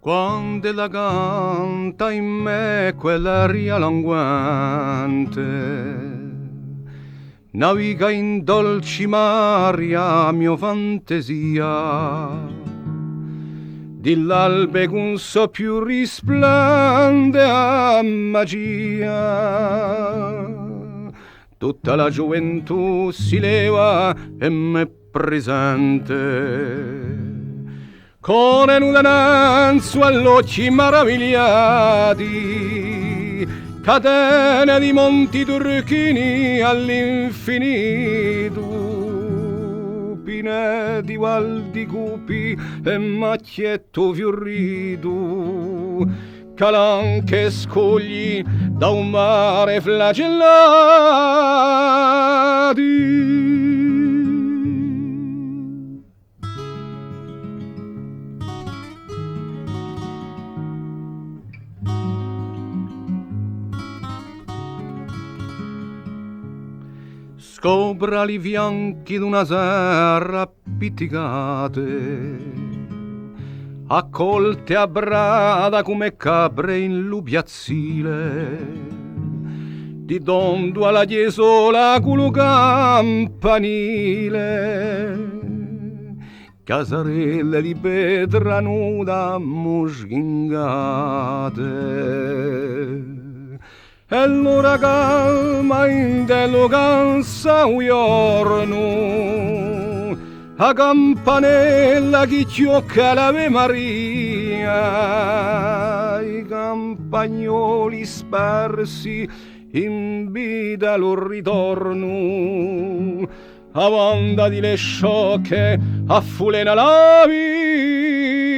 Quando la canta in me quell'aria languente, naviga in dolci mari a mia fantasia, dell'albe con so più risplende a magia. Tutta la gioventù si leva e m'è presente, con un'ananzo all'occhi maravigliati, catene di monti turchini all'infinito, pine di valdi cupi e macchietto fiorito, calanche scogli da un mare flagellati. Scopra i fianchi d'una serra appiccicate, accolte a brada come capre in lupiazzile, di dondo alla chiesola culo campanile, casarelle di pietra nuda muschingate. E l'ora calma in deloganza un giorno, a campanella chi chiocca l'Ave Maria, i campagnoli sparsi in vita lo ritorno, a banda di le sciocche affulena la via.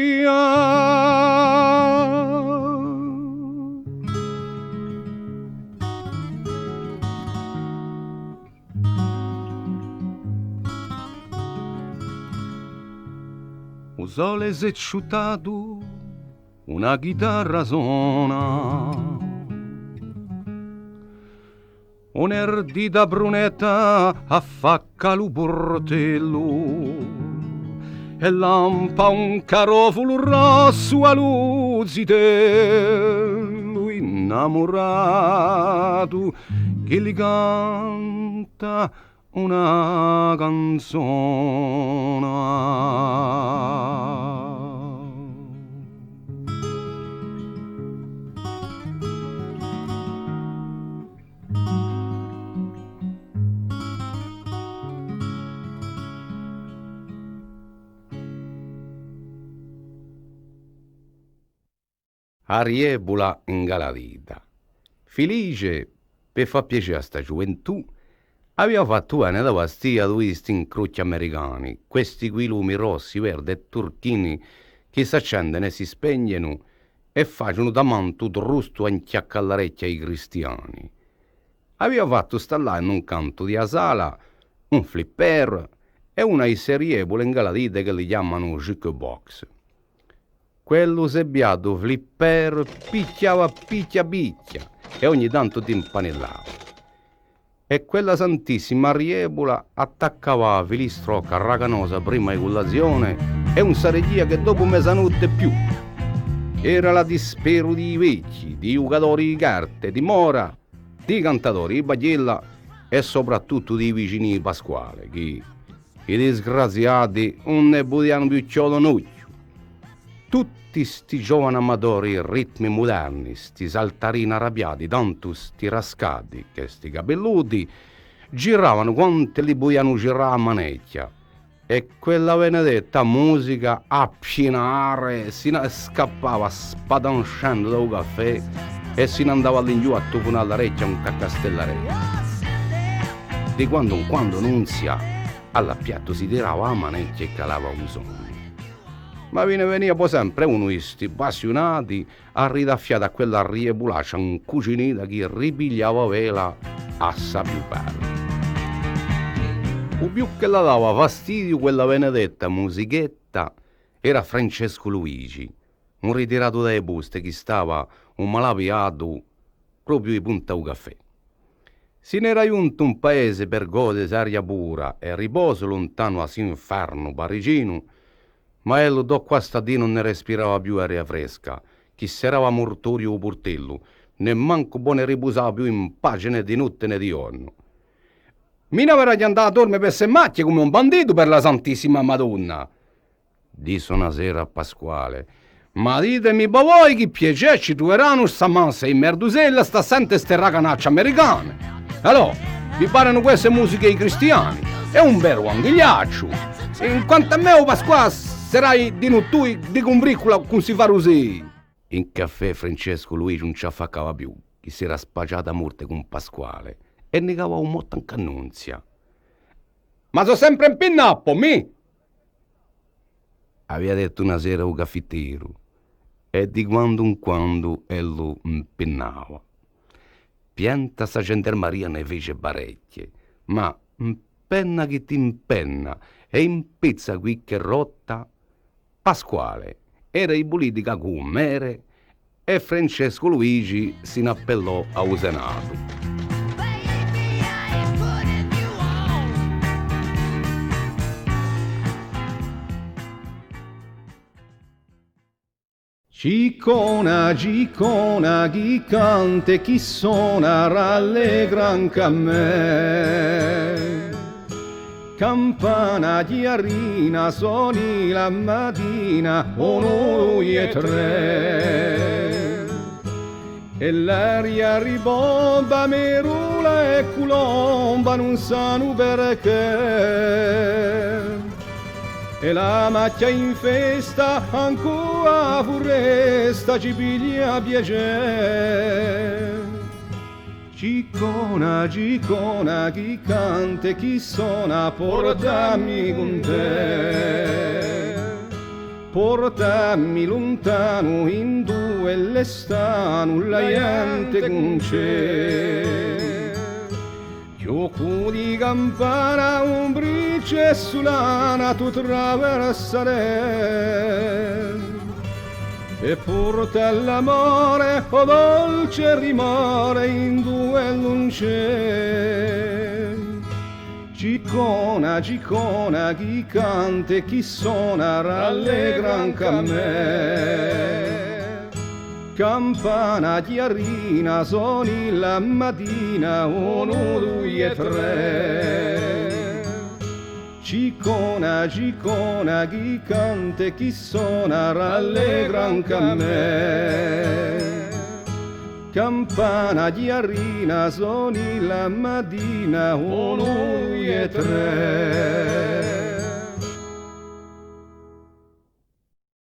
O sole s'è sciutato, una chitarra suona, un'erdita brunetta affacca lo portello e lampa un carofolo rosso a lucidello innamorato che gli canta una canzone. Ariebola ingaladita, felice per far piacere a sta gioventù, aveva fatto bene da pastiglia due incroci americani, questi qui lumi rossi, verdi e turchini che si accendono e si spegnono e facciano da manto rusto a inchiacca all'orecchia ai cristiani. Aveva fatto sta là in un canto di sala un flipper e una seriebole ingaladita che li chiamano jukebox. Quello sebbiato flipper picchiava picchia e ogni tanto timpanellava. E quella santissima ariebola attaccava la filistroca raganosa prima di colazione e un sareggia che dopo mezzanotte più. Era la dispero di vecchi, di giocatori di carte, di mora, di cantatori di bagliella e soprattutto di vicini di Pasquale, che i disgraziati non ne potevano più ciolo noi. Tutti sti giovani amatori ritmi moderni, sti saltarini arrabbiati, tanto sti rascati che sti capelluti giravano quanto li vogliano girare a manecchia. E quella benedetta musica a pienare si scappava spadancendo da un caffè e se ne andava all'ingiù a tuffare all'orecchia un caccastellarello. Di quando in quando Nunzia all'appiatto si tirava a manecchia e calava un sonno. Ma veniva poi sempre uno di sti passionati a ridaffiare a quella riebulaccia un cucinita che ripigliava vela a sapiupare. O più che la dava fastidio quella benedetta musichetta era Francesco Luigi, un ritirato dai poste che stava un malapiato proprio di punta al caffè. Se ne era giunto un paese per godere aria pura e riposo lontano a inferno parigino, Ma ello do qua sta dì non ne respirava più aria fresca, chi serava mortorio o portello, né manco buone riposava più in pace né di notte né di giorno. Mina verrà di andare a dormire per se macchie come un bandito per la Santissima Madonna, disse una sera a Pasquale. Ma ditemi voi che piacere ci troveranno sta massa in merdusella sta sente ste raganacce americane. Allora, vi parano queste musiche ai cristiani? È un vero anghigliaccio. In quanto a me, Pasquale, sarai di non tu di combriccola con si fa così. In caffè Francesco Luigi non ci affaccava più, che si era spagiata a morte con Pasquale e negava un motto anche annunzia. Ma so sempre in pinnappo, mi? Aveva detto una sera un caffettiero e di quando in quando lo impennava. Pianta sa gendarmeria ne fece parecchie, ma impenna che ti impenna e impezza qui che rotta. Pasquale era in politica con Mere e Francesco Luigi si ne appellò a Senato. Ciccona, ciccona, chi canta e chi suona rallegra anche a me. Campana di arina suoni la mattina, uno e tre. E l'aria ribomba, merula e culomba, non sanno perché. E la macchia in festa ancora foresta ci piglia piacere. Ciccona, ciccona, chi canta e chi suona, portami con te. Portami lontano in due l'estano, la gente con c'è. Gioco di campana, un brice sulana, tu traversare. E porta l'amore, o dolce rimore, in due non c'è. Ciccona, ciccona, chi canta e chi suona, rallegra anche a me. Campana di arina, suoni la mattina, uno, due e tre. Ciccona, ciccona, chi canta e chi suona, rallegra anche a me. Campana di arina, suoni la mattina, uno, due e tre.